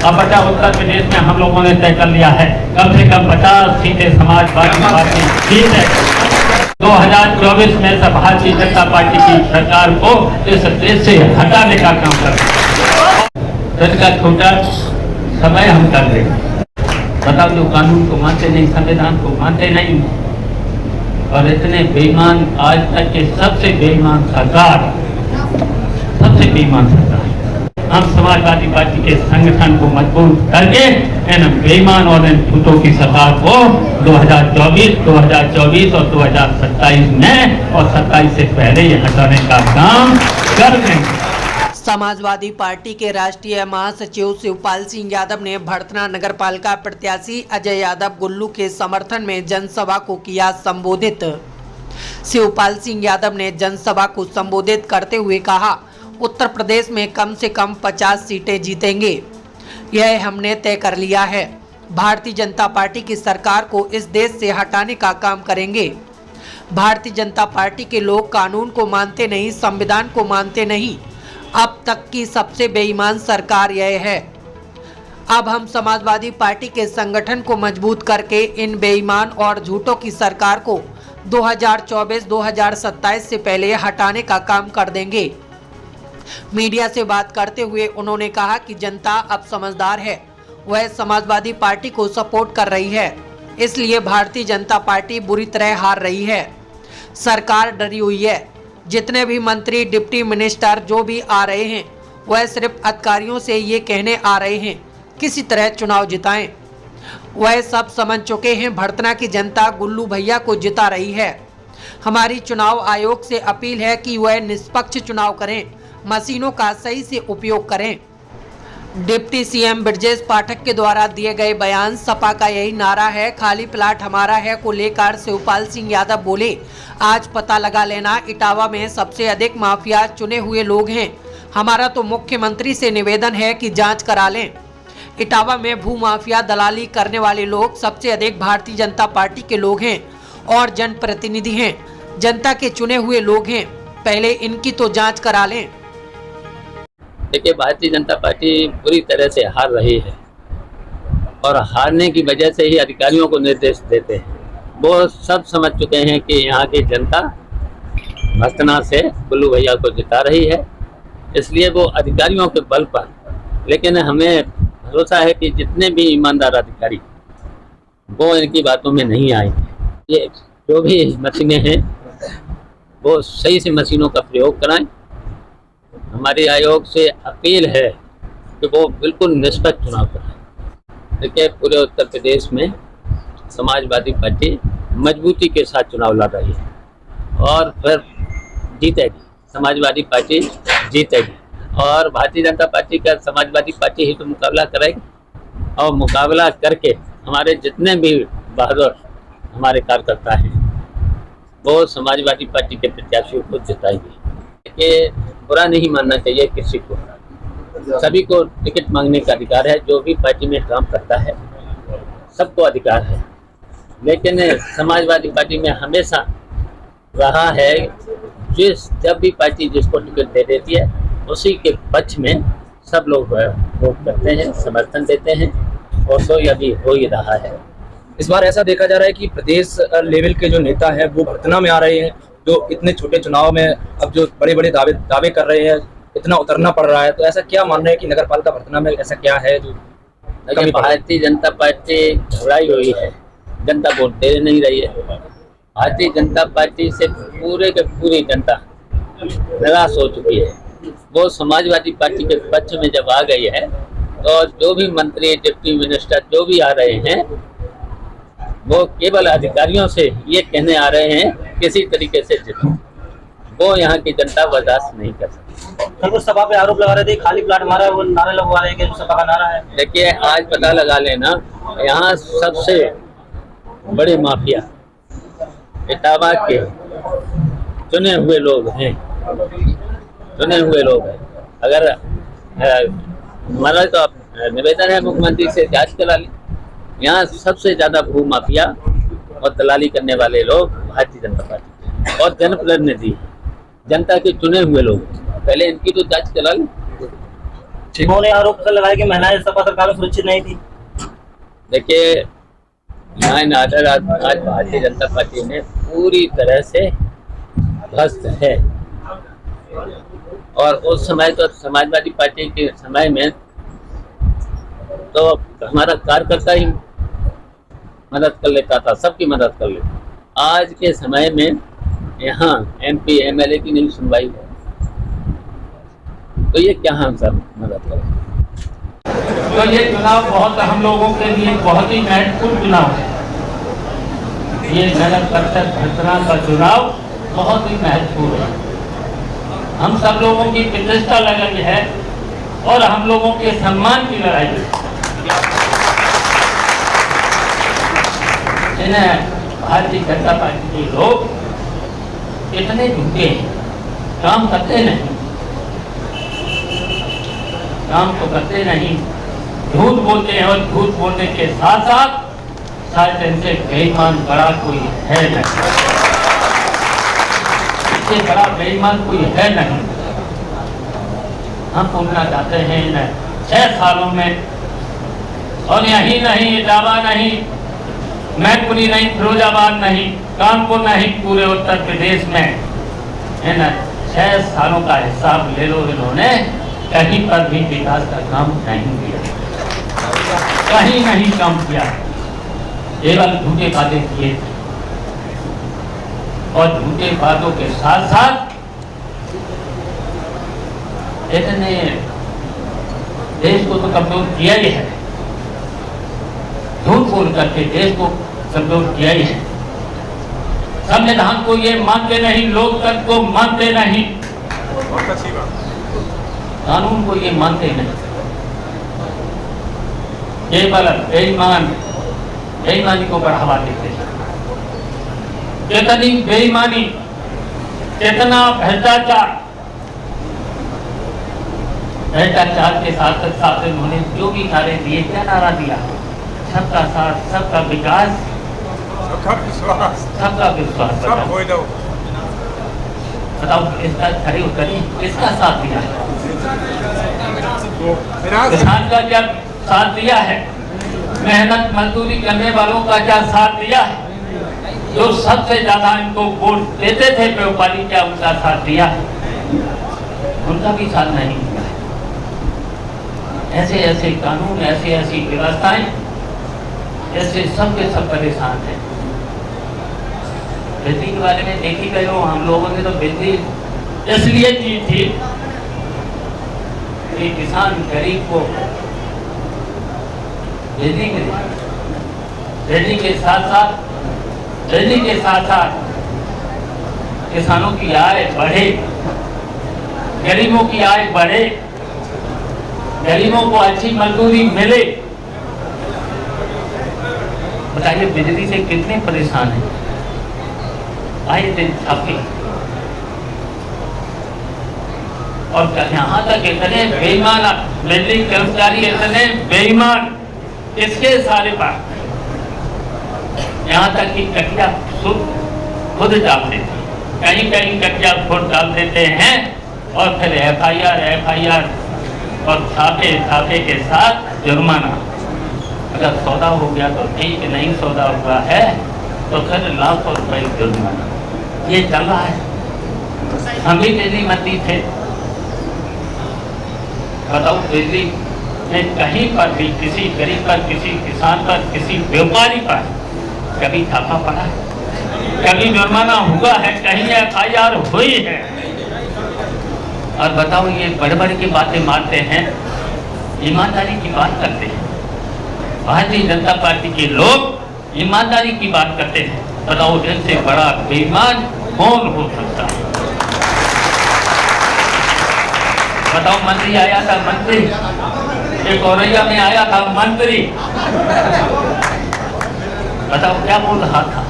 अब बचा उत्तर प्रदेश में हम लोगों ने तय कर लिया है कम से कम 50 सीटें समाजवादी पार्टी जीत है। 2024 में से भारतीय जनता पार्टी की सरकार को इस देश से हटाने का काम कर का छोटा समय हम कर रहे हैं। बताओ, जो कानून को मानते नहीं, संविधान को मानते नहीं और इतने बेईमान, आज तक के सबसे बेईमान सरकार, सबसे बेईमान सरकार। हम समाजवादी पार्टी के संगठन को मजबूत करके इन बेईमान और इन झूठों की सरकार को 2024 और 2027 में और 27 से पहले ये हटाने का काम कर देंगे। समाजवादी पार्टी के राष्ट्रीय महासचिव शिवपाल सिंह यादव ने भड़तना नगर पालिका प्रत्याशी अजय यादव गुल्लू के समर्थन में जनसभा को किया संबोधित। शिवपाल सिंह यादव ने जनसभा को संबोधित करते हुए कहा, उत्तर प्रदेश में कम से कम 50 सीटें जीतेंगे, यह हमने तय कर लिया है। भारतीय जनता पार्टी की सरकार को इस देश से हटाने का काम करेंगे। भारतीय जनता पार्टी के लोग कानून को मानते नहीं, संविधान को मानते नहीं। अब तक की सबसे बेईमान सरकार यह है। अब हम समाजवादी पार्टी के संगठन को मजबूत करके इन बेईमान और झूठों की सरकार को 2024-2027 से पहले हटाने का काम कर देंगे। मीडिया से बात करते हुए उन्होंने कहा कि जनता अब समझदार है, वह समाजवादी पार्टी को सपोर्ट कर रही है, इसलिए भारतीय जनता पार्टी बुरी तरह हार रही है। सरकार डरी हुई है। जितने भी मंत्री, डिप्टी मिनिस्टर जो भी आ रहे हैं, वह सिर्फ अधिकारियों से ये कहने आ रहे हैं किसी तरह चुनाव जिताएं। वह सब समझ चुके हैं भड़तना की जनता गुल्लू भैया को जिता रही है। हमारी चुनाव आयोग से अपील है कि वह निष्पक्ष चुनाव करें, मशीनों का सही से उपयोग करें। डिप्टी सीएम ब्रजेश पाठक के द्वारा दिए गए बयान सपा का यही नारा है, खाली प्लाट हमारा है को लेकर शिवपाल सिंह यादव बोले, आज पता लगा लेना इटावा में सबसे अधिक माफिया चुने हुए लोग हैं। हमारा तो मुख्यमंत्री से निवेदन है कि जांच करा लें। इटावा में भू माफिया दलाली करने वाले लोग सबसे अधिक भारतीय जनता पार्टी के लोग हैं और जनप्रतिनिधि हैं, जनता के चुने हुए लोग हैं। पहले इनकी तो जांच करा लें। देखिए, भारतीय जनता पार्टी पूरी तरह से हार रही है और हारने की वजह से ही अधिकारियों को निर्देश देते हैं। वो सब समझ चुके हैं कि यहाँ की जनता भड़तना से गुल्लू भैया को जिता रही है, इसलिए वो अधिकारियों के बल पर, लेकिन हमें भरोसा है कि जितने भी ईमानदार अधिकारी वो इनकी बातों में नहीं आएंगे। ये जो भी मशीनें हैं वो सही से मशीनों का प्रयोग कराएं। हमारे आयोग से अपील है कि वो बिल्कुल निष्पक्ष चुनाव कराएं। देखिए, पूरे उत्तर प्रदेश में समाजवादी पार्टी मजबूती के साथ चुनाव लड़ रही है और फिर जीतेगी। समाजवादी पार्टी जीतेगी और भारतीय जनता पार्टी का समाजवादी पार्टी ही तो मुकाबला करेगी और मुकाबला करके हमारे जितने भी बहादुर हमारे कार्यकर्ता हैं वो समाजवादी पार्टी के प्रत्याशियों को जिताएंगे। देखिए, बुरा नहीं मानना चाहिए किसी को, सभी को टिकट मांगने का अधिकार है। जो भी पार्टी में काम करता है सबको अधिकार है, लेकिन समाजवादी पार्टी में हमेशा रहा है जब भी पार्टी जिसको टिकट दे देती है उसी के पक्ष में सब लोग वोट करते हैं, समर्थन देते हैं और तो यह भी हो ही रहा है। इस बार ऐसा देखा जा रहा है कि प्रदेश लेवल के जो नेता है वो भड़तना में आ रहे हैं, जो इतने छोटे चुनाव में अब जो बड़े बड़े दावे कर रहे हैं, इतना उतरना पड़ रहा है। तो ऐसा क्या मान रहे हैं कि नगर पालिका भड़तना में ऐसा क्या है जो भारतीय जनता पार्टी घबराई हुई है, जनता वोट दे नहीं रही है। भारतीय जनता पार्टी से पूरे के पूरी जनता निराश हो चुकी है। वो समाजवादी पार्टी के पक्ष में जब आ गई है तो जो भी मंत्री, डिप्टी मिनिस्टर जो भी आ रहे हैं वो केवल अधिकारियों से ये कहने आ रहे हैं किसी तरीके से जितो। वो यहाँ की जनता बर्दाश्त नहीं कर सकती। तो सभा पे आरोप लगा रहे थे खाली प्लाट हमारा है, वो नारे लगवा रहे हैं कि सभा का नारा है। देखिए, आज पता लगा लेना, यहाँ सबसे बड़े माफिया इटावा के चुने हुए लोग हैं, चुने हुए लोग हैं। अगर हमारा तो निवेदन है मुख्यमंत्री से जांच करा लें। यहाँ सबसे ज्यादा भू माफिया और दलाली करने वाले लोग भारतीय जनता पार्टी और जनप्रतिनिधि, जनता के चुने हुए लोग। पहले इनकी तो जांच करा लें। उन्होंने आरोप लगाया कि महिलाएं सपा सरकार में सुरक्षित नहीं थी। देखिए, लॉ एंड ऑर्डर आज भारतीय जनता पार्टी में पूरी तरह से ध्वस्त है। और उस समय तो समाजवादी पार्टी के समय में तो हमारा कार्यकर्ता ही मदद कर लेता था, सबकी मदद कर लेता। आज के समय में यहाँ MP MLA की नहीं सुनवाई है, तो ये क्या हम सब मदद करें? तो ये चुनाव बहुत हम लोगों के लिए बहुत ही महत्वपूर्ण चुनाव है। ये नगर परिषद भर्तना का चुनाव बहुत ही महत्वपूर्ण है। हम सब लोगों की प्रतिष्ठा लड़ाई है और हम लोगों के सम्मान की लड़ाई है। भारतीय जनता पार्टी के लोग इतने झूठे हैं, काम करते नहीं, काम तो करते नहीं, झूठ बोलते हैं। और झूठ बोलने के साथ साथ शायद इनसे बेईमान बड़ा कोई है नहीं, इससे बड़ा बेईमान कोई है नहीं। हम बोलना चाहते हैं इन 6 सालों में, और यही नहीं, इटावा नहीं, मैनपुरी नहीं, फिरोजाबाद नहीं, कानपुर नहीं, पूरे उत्तर प्रदेश में इन 6 सालों का हिसाब ले लो। इन्होंने कहीं पर भी विकास का काम नहीं किया, कहीं नहीं काम किया, केवल झूठे वादे किए थे। और झूठे वादों के साथ साथ इतने देश को तो कमजोर किया ही है, झूठ बोल करके देश को कमजोर किया ही है। संविधान को ये मानते नहीं, लोकतंत्र को मानते नहीं, कानून को ये मानते नहीं, केवल बेईमानी को बढ़ावा देते हैं। कितनी बेईमानी, कितना भ्रष्टाचार के साथ साथ उन्होंने जो भी नारे दिए, क्या नारा दिया? सबका साथ, सबका विकास, सबका विश्वास। बताओ इसका खड़े उतरी, किसका साथ दिया है? किसान का क्या साथ दिया है? मेहनत मजदूरी करने वालों का क्या साथ दिया है? जो सबसे ज्यादा इनको वोट देते थे व्यापारी, क्या उनका साथ दिया है? उनका भी साथ नहीं दिया है। ऐसे ऐसे कानून, ऐसी ऐसी व्यवस्थाएं, ऐसे सब के सब परेशान हैं। बिजली के बारे में देखी गई हो, हम लोगों ने तो बिजली इसलिए की थी कि किसान गरीब को बिजली के साथ साथ किसानों की आय बढ़े, गरीबों की आय बढ़े, गरीबों को अच्छी मजदूरी मिले। बताइए बिजली से कितने परेशान हैं, आए दिन छापे। और यहाँ तक इतने बेईमान बिजली कर्मचारी, इतने बेईमान, इसके सारे बात, यहाँ तक कि कटिया खुद डाल देते, कहीं कहीं कटिया खुद डाल देते हैं और फिर FIR और छापे के साथ जुर्माना। अगर सौदा हो गया तो ठीक, नहीं सौदा हुआ है तो फिर लाखों रुपए जुर्माना। ये चल रहा है। हम भी बिजली मंत्री थे, बताओ बिजली में कहीं पर भी किसी गरीब पर, किसी किसान पर, किसी व्यापारी पर कभी छापा पड़ा है? कभी जुर्माना हुआ है? कहीं FIR हुई है? और बताओ ये बड़ की बातें मारते हैं, ईमानदारी की बात करते हैं। भारतीय जनता पार्टी के लोग ईमानदारी की बात करते हैं। बताओ इनसे बड़ा बेईमान कौन हो सकता है? बताओ मंत्री आया था, मंत्री एक औरैया में आया था मंत्री, बताओ क्या बोल रहा था?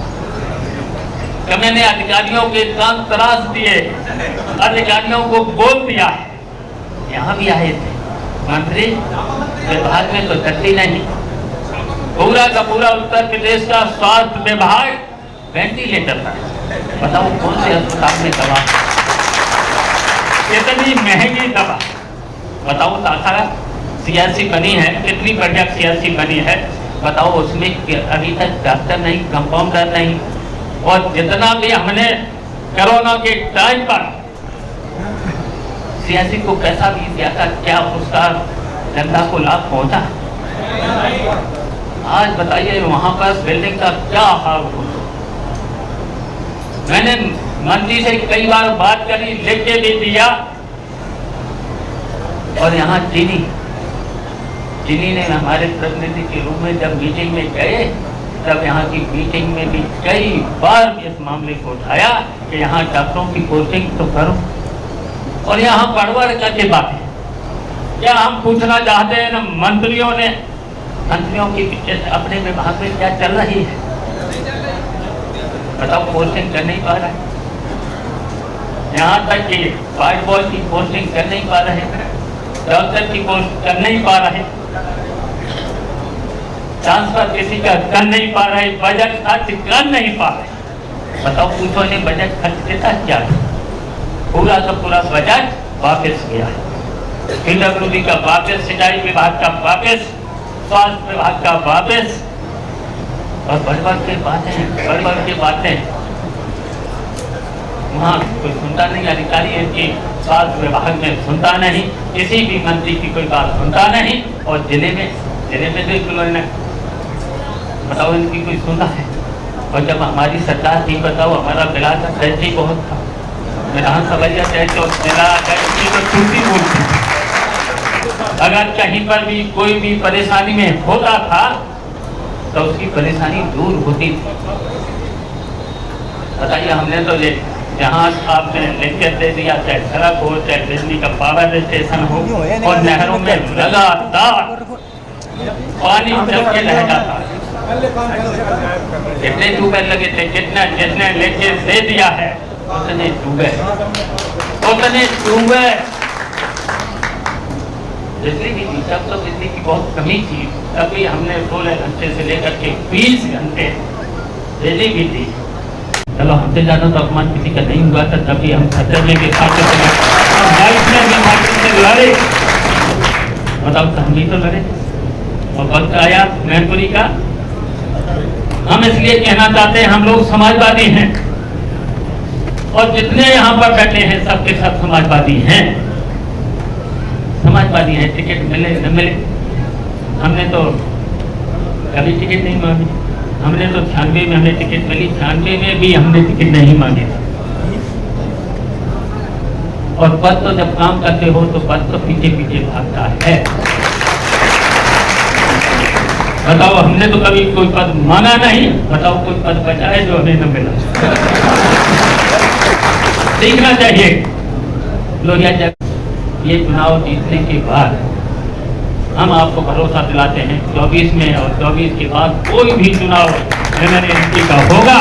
कि मैंने अधिकारियों के कान तराश दिए, अधिकारियों को बोल दिया है। यहाँ भी आए थे मंत्री, विभाग में तो धरती नहीं, पूरा का पूरा उत्तर प्रदेश का स्वास्थ्य विभाग वेंटिलेटर था। बताओ कौन से अस्पताल में दवा, कितनी महंगी दवा, बताओ शाखा सियासी बनी है, कितनी बढ़िया सियासी बनी है, बताओ उसमें अभी तक डॉक्टर नहीं, कंपाउंडर नहीं। और जितना भी हमने कोरोना के टाइम पर सियासी को पैसा भी दिया था, क्या उसका जनता को लाभ पहुंचा? आज बताइए वहां पर बिल्डिंग का क्या हाल हो। मैंने मंत्री से कई बार बात करी, लिख के भी दिया। और यहाँ चीनी ने हमारे प्रतिनिधि के रूप में जब मीटिंग में गए, तब यहाँ की मीटिंग में भी कई बार इस मामले को उठाया कि यहाँ डॉक्टरों की पोस्टिंग तो करो। और यहाँ बढ़वा करके बात है, क्या हम पूछना चाहते हैं न मंत्रियों की अपने विभाग में क्या चल रही है? बताओ, पोस्टिंग कर नहीं पा रहा है। यहाँ तक कि वाइट बॉय की पोस्टिंग कर नहीं पा रहे, डॉक्टर की पोस्ट कर नहीं पा रहे, ट्रांसफर किसी का कर नहीं पा रहे, बजट खर्च कर नहीं पा रहे। बताओ, पूछो ने बजट खर्च कितना क्या है? पूरा का पूरा बजट वापस गया है। PWD का वापस, सिंचाई विभाग का वापस, स्वास्थ्य विभाग का वापस। और बढ़ के बातें वहाँ कोई सुनता नहीं, अधिकारी है कि स्वास्थ्य विभाग में सुनता नहीं, किसी भी मंत्री की कोई बात सुनता नहीं। और जिले में बिल्कुल बताओ, इनकी कोई सुनता है? और जब हमारी सरकार थी, बताओ, हमारा बिला का टैक्स ही बहुत था, विधानसभा टैक्स और जिला टैक्स की तो छुट्टी बोलती। अगर कहीं पर भी कोई भी परेशानी में होता था तो उसकी परेशानी दूर होती थी। बताइए, हमने तो ये जहाँ आपने लिखकर दे दिया, चाहे सड़क हो, चाहे बिजली का पावर स्टेशन हो, और नहरों में लगातार पानी चल के रह जाता। कितने ट्यूबवेल लगे थे, जितने लेके दे दिया है उतने ट्यूबवेल बिजली भी थी। तब तो बिजली की बहुत कमी थी, तभी हमने 16 घंटे से लेकर के 20 घंटे बिजली भी थी। चलो, हमसे ज्यादा तो अपमान किसी का नहीं हुआ था, तभी हम खतरने के साथ लड़े। बताओ, हम भी तो लड़े और वक्त आया मैनपुरी का। हम इसलिए कहना चाहते हैं, हम लोग समाजवादी हैं और जितने यहाँ पर बैठे हैं सबके सब समाजवादी हैं। समाजवादी है, टिकट मिले न मिले, हमने तो कभी टिकट नहीं मांगी। हमने तो 96 में हमें टिकट मिली, 96 में भी हमने टिकट नहीं मांगे। और पद तो जब काम करते हो तो पद तो पीछे पीछे भागता है। बताओ, हमने तो कभी कोई पद मांगा नहीं। बताओ, कोई पद बचा है जो हमें न मिला? सीखना चाहिए। लोहिया ये चुनाव जीतने के बाद हम आपको भरोसा दिलाते हैं, 24 में और 24 के बाद कोई भी चुनाव MNLP का होगा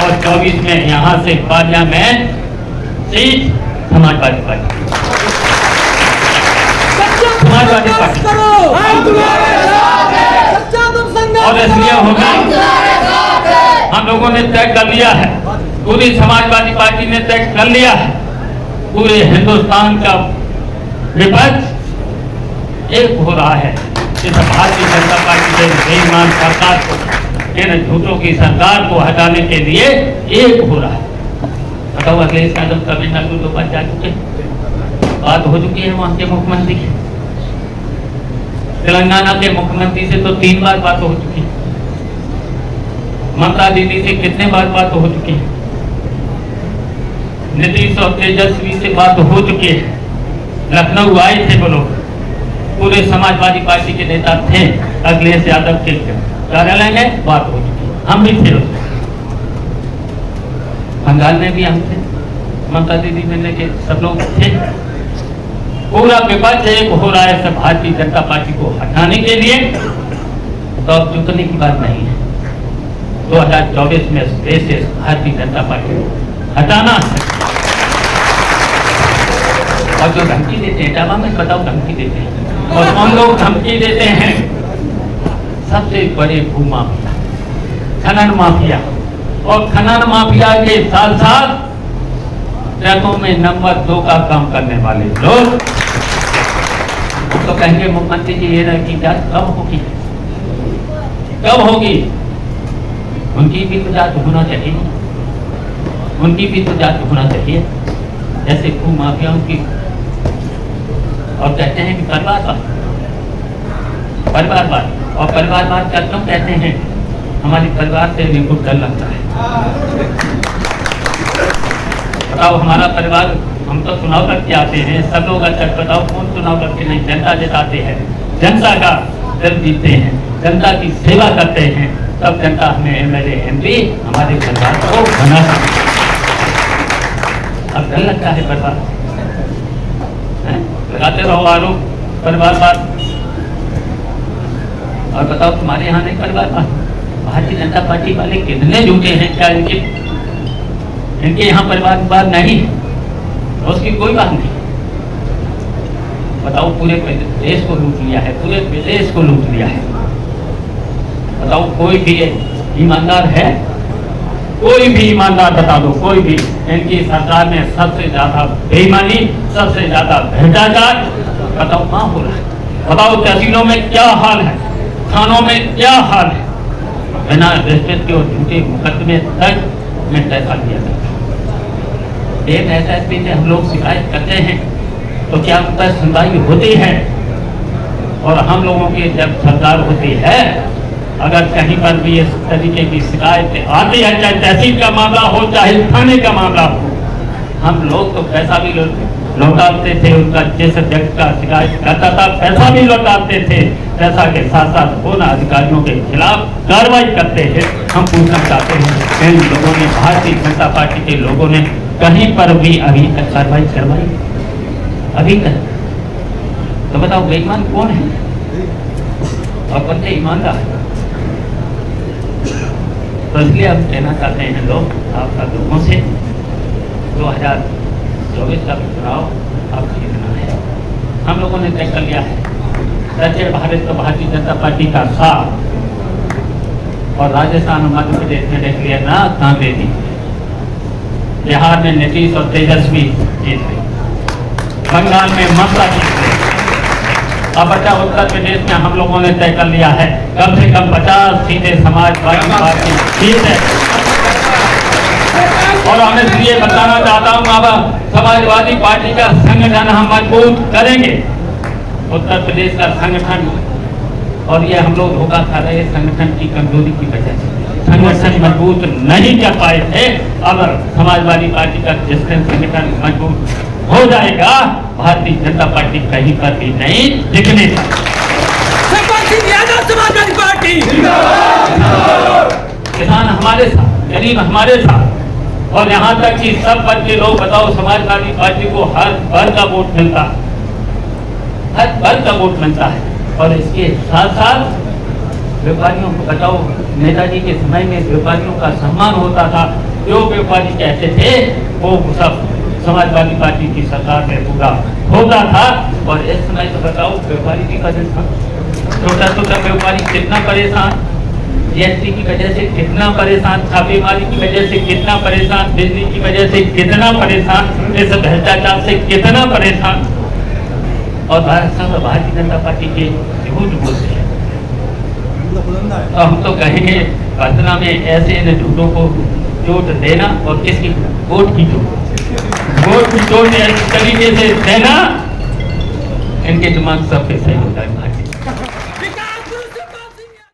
और 24 में यहाँ से पार्लियामेंट सीट समाजवादी पार्टी और इसलिए होगा। हम लोगों ने तय कर लिया है, पूरी समाजवादी पार्टी ने तय कर लिया है, पूरे हिंदुस्तान का विपक्ष एक हो रहा है। इस भारतीय जनता पार्टी के बेईमान सरकार को, इन झूठों की सरकार को हटाने के लिए एक हो रहा है। बताओ, अखिलेश यादव तमिलनाडु 2 बार जा चुके, बात हो चुकी है वहां के मुख्यमंत्री की। तेलंगाना के मुख्यमंत्री से तो 3 बार बात हो चुकी है। ममता दीदी से कितने बार बात हो चुकी है। नीतीश और तेजस्वी से बात हो चुकी है। लखनऊ आए थे वो लोग, पूरे समाजवादी पार्टी के नेता थे, अखिलेश यादव के कार्यालय में बात हो चुकी, हम भी थे उसमें। बंगाल में भी हम थे, ममता दीदी मिलने के सब लोग थे। पूरा विपक्ष एक हो रहा है सब भारतीय जनता पार्टी को हटाने के लिए। तो अब झुकने की बात नहीं है। 2024 में देश से भारतीय जनता पार्टी को हटाना है। और जो धमकी देते हैं, डाबा में बताओ धमकी देते हैं, और हम लोग धमकी देते हैं सबसे बड़े भूमाफिया, खनन माफिया, और खनन माफिया के साथ साथ ट्रकों में नंबर 2 का काम करने वाले लोग तो कहेंगे मुख्यमंत्री जी ये की जांच कब होगी, कब होगी? उनकी भी तो जांच होना चाहिए, उनकी भी तो जांच होना चाहिए, जैसे भू माफियाओं की। और कहते हैं कि परिवारवाद, परिवारवाद, और परिवारवाद का क्यों कहते हैं? हमारे परिवार से इनको डर लगता है। बताओ, हमारा परिवार, हम तो चुनाव करके आते हैं, सब लोग अच्छा बताओ कौन चुनाव करके नहीं, जनता जिताते हैं, जनता का दिल जीतते हैं, जनता की सेवा करते हैं, तब जनता हमें एमएलए एमपी हमारे परिवार को बना सकती है। अब डर लगता है परिवार, लगाते रहो आरोप परिवारवाद। और बताओ तुम्हारे यहाँ नहीं परिवारवाद? भारतीय जनता पार्टी वाले कितने झूठे हैं, क्या इनके यहाँ परिवारवाद नहीं है? उसकी कोई बात नहीं। बताओ, पूरे देश को लूट लिया है, पूरे विदेश को लूट लिया है। बताओ, कोई भी ईमानदार है? कोई भी ईमानदार बता दो, कोई भी। इनकी सरकार में सबसे ज्यादा बेईमानी, सबसे ज्यादा भ्रष्टाचार बताओ कहाँ हो रहा है? बताओ, तहसीलों में क्या हाल है, थानों में क्या हाल है? बिना रिश्वत के और झूठे मुकदमे तक में पैसा दिया जाता है। एक एसएसपी से हम लोग शिकायत करते हैं तो क्या उन पर सुनवाई होती है? और हम लोगों की जब सरकार होती है, अगर कहीं पर भी इस तरीके की शिकायत आती है, चाहे तहसील का मामला हो चाहे थाने का मामला हो, हम लोग तो पैसा भी लौटाते थे, उनका जिस व्यक्ति का शिकायत करता था पैसा भी लौटाते थे, पैसा के साथ साथ पुनः अधिकारियों के खिलाफ कार्रवाई करते हैं। हम पूछना चाहते हैं, इन लोगों ने, भारतीय जनता पार्टी के लोगों ने कहीं पर भी अभी तक कार्रवाई करवाई? अभी तक? तो बताओ बेईमान कौन है और कौन से ईमानदार? तो इसलिए हम कहना चाहते हैं लोग, आप सब लोगों से, 2024 का चुनाव अब जीतना है। हम लोगों ने तय कर लिया है, दक्षिण भारत तो भारतीय जनता पार्टी का साथ, और राजस्थान और मध्य प्रदेश में देख लिया ना कांग्रेस, बिहार में नीतीश और तेजस्वी जीत गए, बंगाल में ममता जीत गई। अब बचा उत्तर प्रदेश में हम लोगों ने तय कर लिया है, कम से कम 50 सीटें समाजवादी पार्टी जीत है। और हम इसलिए बताना चाहता हूँ, अब समाजवादी पार्टी का संगठन हम मजबूत करेंगे, उत्तर प्रदेश का संगठन। और ये हम लोग धोखा खा रहे संगठन की कमजोरी की वजह से, संगठन मजबूत नहीं कर पाए थे। अब समाजवादी पार्टी का जिस दिन संगठन मजबूत हो जाएगा, भारतीय जनता पार्टी कहीं पर भी नहीं दिखने समाजवादी पार्टी। किसान हमारे साथ, गरीब हमारे साथ, और यहाँ तक कि सब वर्ग के लोग, बताओ, समाजवादी पार्टी को हर वर्ग का वोट मिलता है, हर वर्ग का वोट मिलता है। और इसके साथ साथ व्यापारियों को, बताओ, नेताजी के समय में व्यापारियों का सम्मान होता था, जो व्यापारी कहते थे वो सब समाजवादी पार्टी की सरकार में पूरा होता था। और इस समय तो बताओ, व्यापारी भी परेशान, छोटा छोटा व्यापारी कितना परेशान, जीएसटी की वजह से कितना परेशान, छापेमारी की वजह से कितना परेशान, बिजली की वजह से कितना परेशान, इस भ्रष्टाचार से कितना परेशान। और भारतीय जनता पार्टी के झूठ बोलते हैं। तो हम तो कहेंगे, पटना में ऐसे इन झूठों को चोट देना, और किसकी वोट की चोट, वोट की चोट इस तरीके से देना, इनके दिमाग सब पे सही होता है।